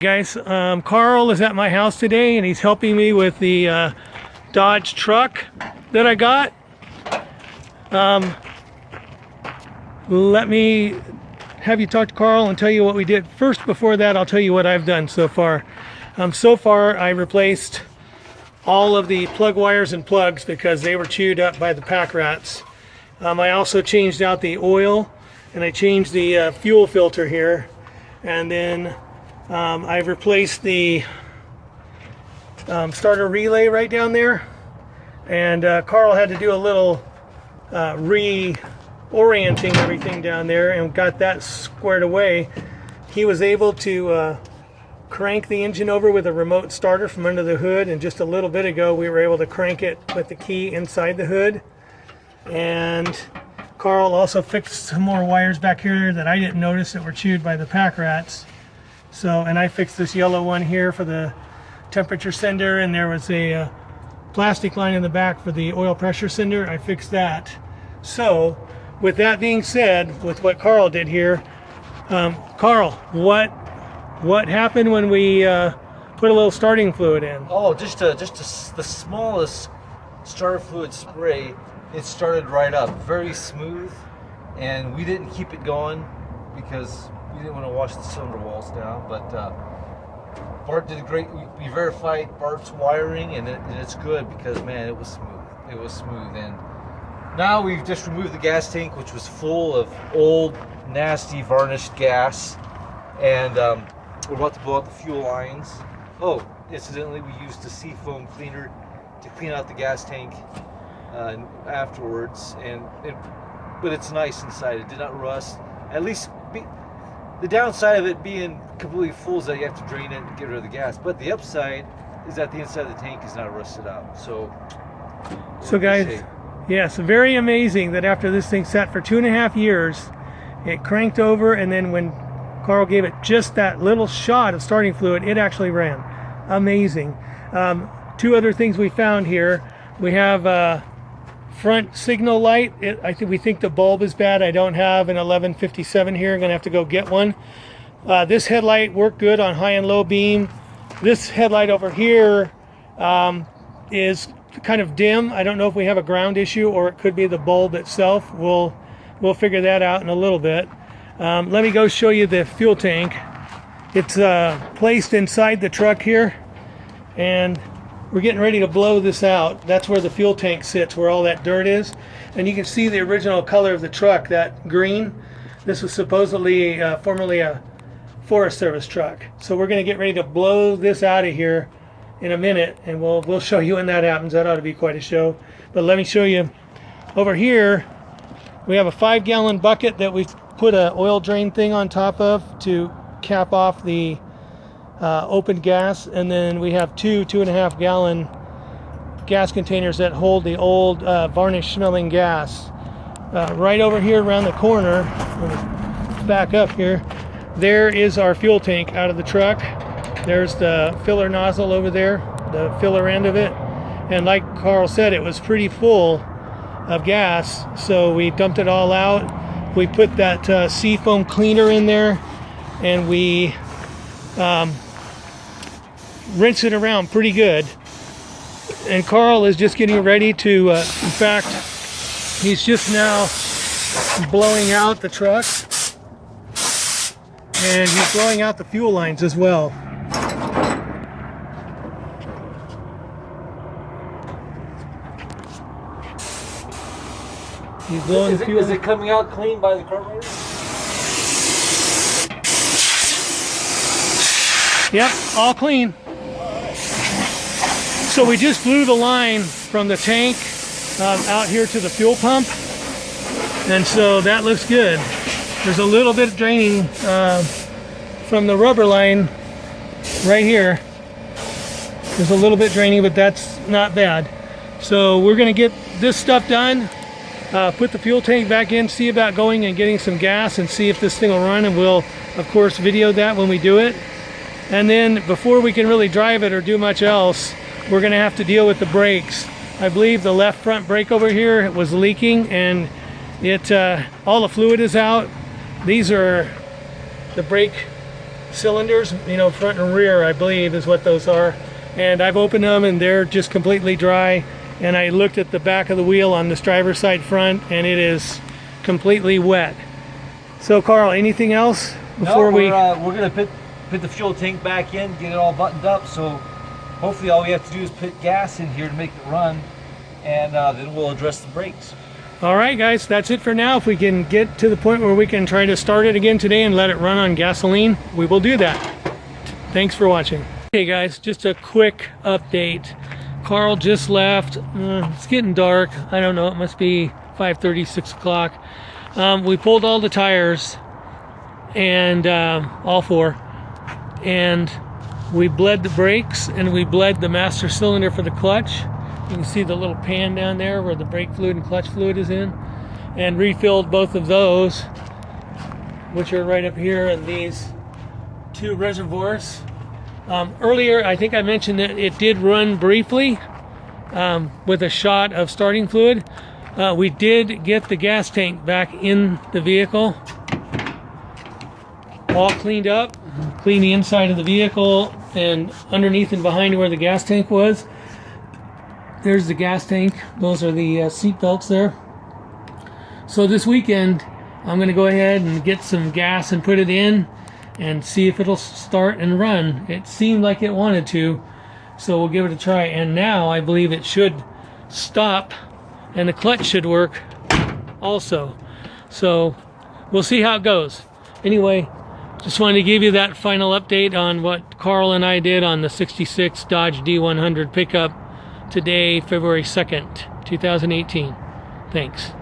Guys, Carl is at my house today and he's helping me with the Dodge truck that I got. Let me have you talk to Carl and tell you what we did. First, before that, I'll tell you what I've done so far. So far, I replaced all of the plug wires and plugs because they were chewed up by the pack rats. I also changed out the oil and I changed the fuel filter here. And then I've replaced the starter relay right down there, and Carl had to do a little reorienting everything down there and got that squared away. He was able to crank the engine over with a remote starter from under the hood, and just a little bit ago we were able to crank it with the key inside the hood. And Carl also fixed some more wires back here that I didn't notice that were chewed by the pack rats. So, and I fixed this yellow one here for the temperature sender, and there was a plastic line in the back for the oil pressure sender. I fixed that. So, with that being said, with what Carl did here, Carl, what happened when we put a little starting fluid in? Oh, just the smallest starter fluid spray. It started right up, very smooth, and we didn't keep it going because we didn't want to wash the cylinder walls down, but Bart did a great. We verified Bart's wiring, and it's good because, man, it was smooth. It was smooth. And now we've just removed the gas tank, which was full of old, nasty, varnished gas, and we're about to blow out the fuel lines. Oh, incidentally, we used a seafoam cleaner to clean out the gas tank afterwards, but it's nice inside. It did not rust. At least the downside of it being completely full is that you have to drain it and get rid of the gas. But the upside is that the inside of the tank is not rusted out. So guys, yes, very amazing that after this thing sat for 2.5 years, it cranked over, and then when Carl gave it just that little shot of starting fluid, it actually ran. Amazing. Two other things we found here. We have front signal light. We think the bulb is bad. I don't have an 1157 here. I'm gonna have to go get one. This headlight worked good on high and low beam. This headlight over here is kind of dim. I don't know if we have a ground issue or it could be the bulb itself. We'll figure that out in a little bit. Let me go show you the fuel tank. It's placed inside the truck here, and we're getting ready to blow this out. That's where the fuel tank sits, where all that dirt is. And you can see the original color of the truck, that green. This was supposedly formerly a Forest Service truck. So we're gonna get ready to blow this out of here in a minute, and we'll show you when that happens. That ought to be quite a show. But let me show you. Over here, we have a 5-gallon bucket that we've put an oil drain thing on top of to cap off the open gas, and then we have 2.5 gallon gas containers that hold the old varnish smelling gas. Right over here around the corner, back up here, there is our fuel tank out of the truck. There's the filler nozzle over there, the filler end of it, and like Carl said, it was pretty full of gas, so we dumped it all out. We put that seafoam cleaner in there, and we rinse it around pretty good. And Carl is just getting ready to, in fact, he's just now blowing out the truck, and he's blowing out the fuel lines as well. He's blowing the fuel. Is it coming out clean by the carburetor? Yep, all clean. So we just blew the line from the tank out here to the fuel pump, and so that looks good. There's a little bit of draining from the rubber line right here. There's a little bit draining, but that's not bad. So we're gonna get this stuff done, put the fuel tank back in, see about going and getting some gas and see if this thing will run, and we'll of course video that when we do it. And then before we can really drive it or do much else, we're gonna have to deal with the brakes. I believe the left front brake over here was leaking, and all the fluid is out. These are the brake cylinders, you know, front and rear, I believe is what those are. And I've opened them and they're just completely dry. And I looked at the back of the wheel on this driver's side front and it is completely wet. So Carl, anything else before we're gonna put the fuel tank back in, get it all buttoned up. So hopefully all we have to do is put gas in here to make it run, and then we'll address the brakes. All right, guys, that's it for now. If we can get to the point where we can try to start it again today and let it run on gasoline, we will do that. Thanks for watching. Okay, guys, just a quick update. Carl just left. It's getting dark. I don't know. It must be 5:30, 6 o'clock. We pulled all the tires, and all four, and we bled the brakes, and we bled the master cylinder for the clutch. You can see the little pan down there where the brake fluid and clutch fluid is in, and refilled both of those, which are right up here in these two reservoirs. Earlier, I think I mentioned that it did run briefly with a shot of starting fluid. We did get the gas tank back in the vehicle, all cleaned up, cleaned the inside of the vehicle and underneath and behind where the gas tank was. There's the gas tank. Those are the seat belts there. So this weekend, I'm going to go ahead and get some gas and put it in and see if it'll start and run. It seemed like it wanted to, so we'll give it a try. And now I believe it should stop and the clutch should work also. So we'll see how it goes. Anyway, just wanted to give you that final update on what Carl and I did on the 66 Dodge D100 pickup today, February 2nd, 2018. Thanks.